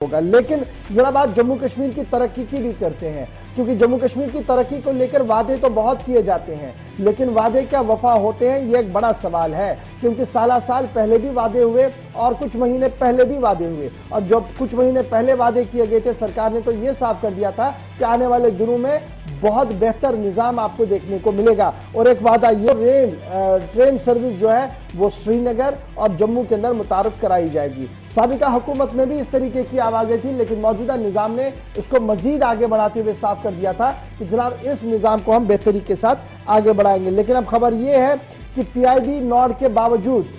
होगा। लेकिन जरा बात जम्मू कश्मीर की तरक्की की भी करते हैं, क्योंकि जम्मू कश्मीर की तरक्की को लेकर वादे तो बहुत किए जाते हैं, लेकिन वादे क्या वफा होते हैं, ये एक बड़ा सवाल है। क्योंकि साल पहले भी वादे हुए और कुछ महीने पहले भी वादे हुए, और जब कुछ महीने पहले वादे किए गए थे सरकार ने तो ये साफ कर दिया था कि आने वाले दिनों में बहुत बेहतर निजाम आपको देखने को मिलेगा। और एक वादा ये ट्रेन सर्विस जो है वो श्रीनगर और जम्मू के अंदर मुतारफ कराई जाएगी। साबिका हुकूमत में भी इस तरीके की आवाजें थी, लेकिन मौजूदा निजाम ने इसको मजीद आगे बढ़ाते हुए साफ कर दिया था कि जनाब इस निजाम को हम बेहतरी के साथ आगे बढ़ाएंगे। लेकिन अब खबर यह है कि पीआईबी नॉड के बावजूद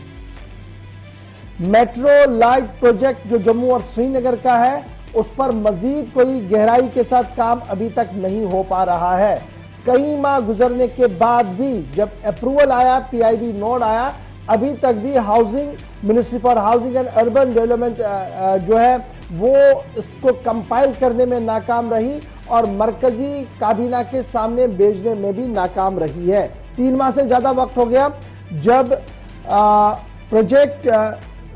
मेट्रो लाइट प्रोजेक्ट जो जम्मू और श्रीनगर का है उस पर मजीद कोई गहराई के साथ काम अभी तक नहीं हो पा रहा है। कई माह गुजरने के बाद भी जब अप्रूवल आया, पीआईबी नोड आया, अभी तक भी housing ministry for housing and urban development जो है वो इसको कंपाइल करने में नाकाम रही और मरकजी काबीना के सामने भेजने में भी नाकाम रही है। 3 माह से ज्यादा वक्त हो गया जब प्रोजेक्ट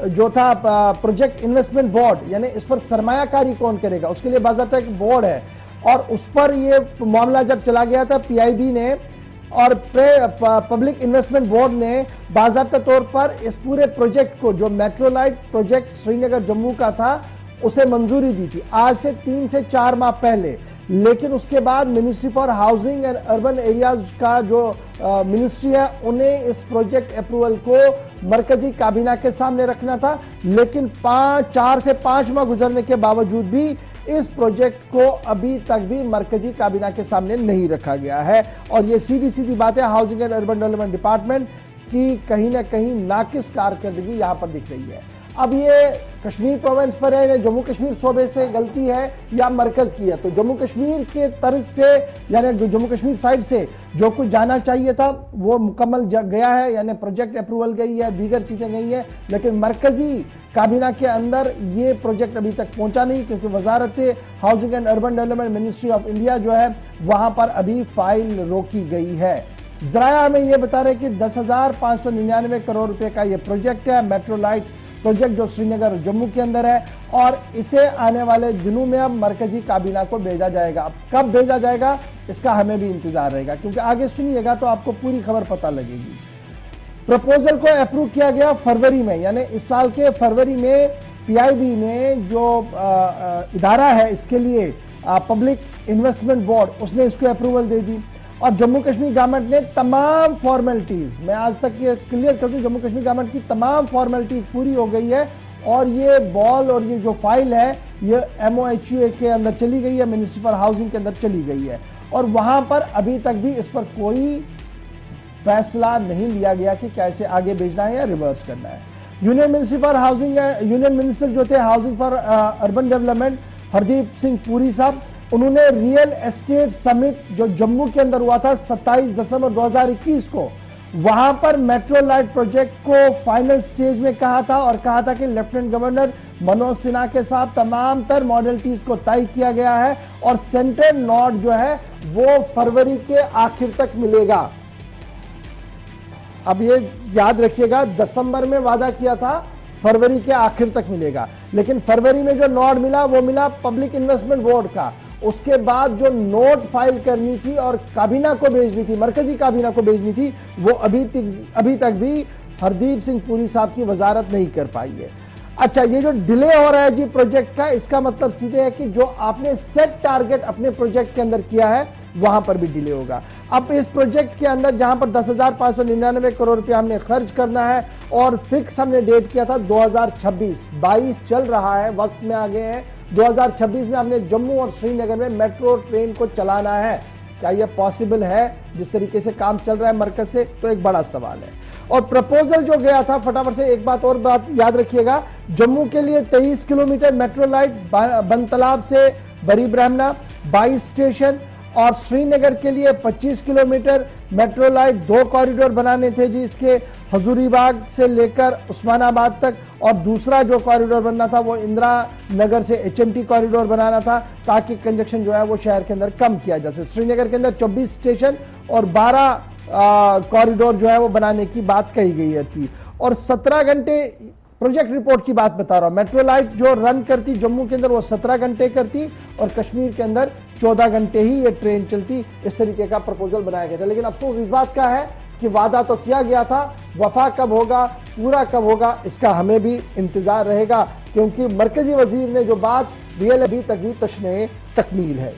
जो था प्रोजेक्ट इन्वेस्टमेंट बोर्ड, यानी इस पर सरमायाकारी कौन करेगा उसके लिए बाज़ाब्ता एक बोर्ड है, और उस पर ये मामला जब चला गया था पीआईबी ने और पब्लिक इन्वेस्टमेंट बोर्ड ने बाज़ाब्ता तौर पर इस पूरे प्रोजेक्ट को जो metro light project Srinagar Jammu का था उसे मंजूरी दी थी आज से 3 से 4 माह पहले। लेकिन उसके बाद ministry for housing and urban areas का जो मिनिस्ट्री है उन्हें इस प्रोजेक्ट अप्रूवल को मरकजी काबीना के सामने रखना था, लेकिन 4 से 5 माह गुजरने के बावजूद भी इस प्रोजेक्ट को अभी तक भी मरकजी काबीना के सामने नहीं रखा गया है। और ये सीधी सीधी बात है, housing and urban development department की कहीं ना कहीं नाकिस कारकर्दगी यहां पर दिख रही है। अब ये कश्मीर प्रोविंस पर है या जम्मू कश्मीर सूबे से गलती है या मरकज की है, तो जम्मू कश्मीर के तर्ज से यानी जम्मू कश्मीर साइड से जो कुछ जाना चाहिए था वो मुकम्मल गया है, यानी प्रोजेक्ट अप्रूवल गई है, दीगर चीजें गई है, लेकिन मरकजी काबीना के अंदर ये प्रोजेक्ट अभी तक पहुंचा नहीं, क्योंकि वजारत housing and urban development ministry of India जो है वहां पर अभी फाइल रोकी गई है। जराया हमें यह बता रहे कि 10,599 करोड़ रुपए का यह प्रोजेक्ट है, मेट्रो लाइट प्रोजेक्ट जो श्रीनगर और जम्मू के अंदर है, और इसे आने वाले दिनों में अब मरकजी काबीना को भेजा जाएगा। अब कब भेजा जाएगा इसका हमें भी इंतजार रहेगा, क्योंकि आगे सुनिएगा तो आपको पूरी खबर पता लगेगी। प्रपोजल को अप्रूव किया गया फरवरी में, यानी इस साल के फरवरी में पीआईबी ने जो इदारा है इसके लिए पब्लिक इन्वेस्टमेंट बोर्ड, उसने इसको अप्रूवल दे दी। और जम्मू कश्मीर गवर्नमेंट ने तमाम फॉर्मेलिटीज, मैं आज तक ये क्लियर कर दूं, जम्मू कश्मीर गवर्नमेंट की तमाम फॉर्मेलिटीज पूरी हो गई है और ये बॉल और ये जो फाइल है ये MOHUA के अंदर चली गई है, मिनिस्ट्री फॉर हाउसिंग के अंदर चली गई है, और वहां पर अभी तक भी इस पर कोई फैसला नहीं लिया गया कि कैसे आगे भेजना है या रिवर्स करना है। Union ministry for housing, union minister जो थे housing for urban development Hardeep Singh Puri साहब, उन्होंने रियल एस्टेट समिट जो जम्मू के अंदर हुआ था 27 दिसंबर 2021 को, वहां पर मेट्रो लाइट प्रोजेक्ट को फाइनल स्टेज में कहा था और कहा था कि लेफ्टिनेंट गवर्नर मनोज सिन्हा के साथ तमाम तर मॉडलिटीज को तय किया गया है और सेंट्रल नोड जो है वो फरवरी के आखिर तक मिलेगा। अब ये याद रखिएगा, दिसंबर में वादा किया था फरवरी के आखिर तक मिलेगा, लेकिन फरवरी में जो नोड मिला वो मिला पब्लिक इन्वेस्टमेंट बोर्ड का। उसके बाद जो नोट फाइल करनी थी और काबीना को भेजनी थी, मरकजी काबीना को भेजनी थी, वो अभी तक भी हरदीप सिंह पुरी साहब की वजारत नहीं कर पाई है। अच्छा, ये जो डिले हो रहा है जी प्रोजेक्ट का, इसका मतलब सीधे है कि जो आपने सेट टारगेट अपने प्रोजेक्ट के अंदर किया है वहां पर भी डिले होगा। अब इस प्रोजेक्ट के अंदर जहां पर 10,599 करोड़ रुपया हमने खर्च करना है और फिक्स हमने डेट किया था 2026, 22 चल रहा है, वक्त में आ गए हैं, 2026 में हमने जम्मू और श्रीनगर में मेट्रो ट्रेन को चलाना है। क्या यह पॉसिबल है जिस तरीके से काम चल रहा है मरकज से? तो एक बड़ा सवाल है। और प्रपोजल जो गया था, फटाफट से एक बात और याद रखिएगा, जम्मू के लिए 23 किलोमीटर मेट्रो लाइट बनतलाब से बरी ब्राह्मणा 22 स्टेशन, और श्रीनगर के लिए 25 किलोमीटर मेट्रो लाइट 2 कॉरिडोर बनाने थे जी, इसके हजूरीबाग से लेकर उस्मानाबाद तक, और दूसरा जो कॉरिडोर बनना था वो इंदिरा नगर से HMT कॉरिडोर बनाना था ताकि कंजक्शन जो है वो शहर के अंदर कम किया जा सके। श्रीनगर के अंदर 24 स्टेशन और 12 कॉरिडोर जो है वो बनाने की बात कही गई थी, और 17 घंटे प्रोजेक्ट रिपोर्ट की बात बता रहा हूं। मेट्रो लाइट जो रन करती जम्मू के अंदर वो 17 घंटे करती और कश्मीर के अंदर 14 घंटे ही ये ट्रेन चलती। इस तरीके का प्रपोजल बनाया गया था, लेकिन अफसोस इस बात का है कि वादा तो किया गया था, वफा कब होगा, पूरा कब होगा, इसका हमें भी इंतजार रहेगा, क्योंकि मरकजी वजीर ने जो बात अभी तक भी तशने तकमील है।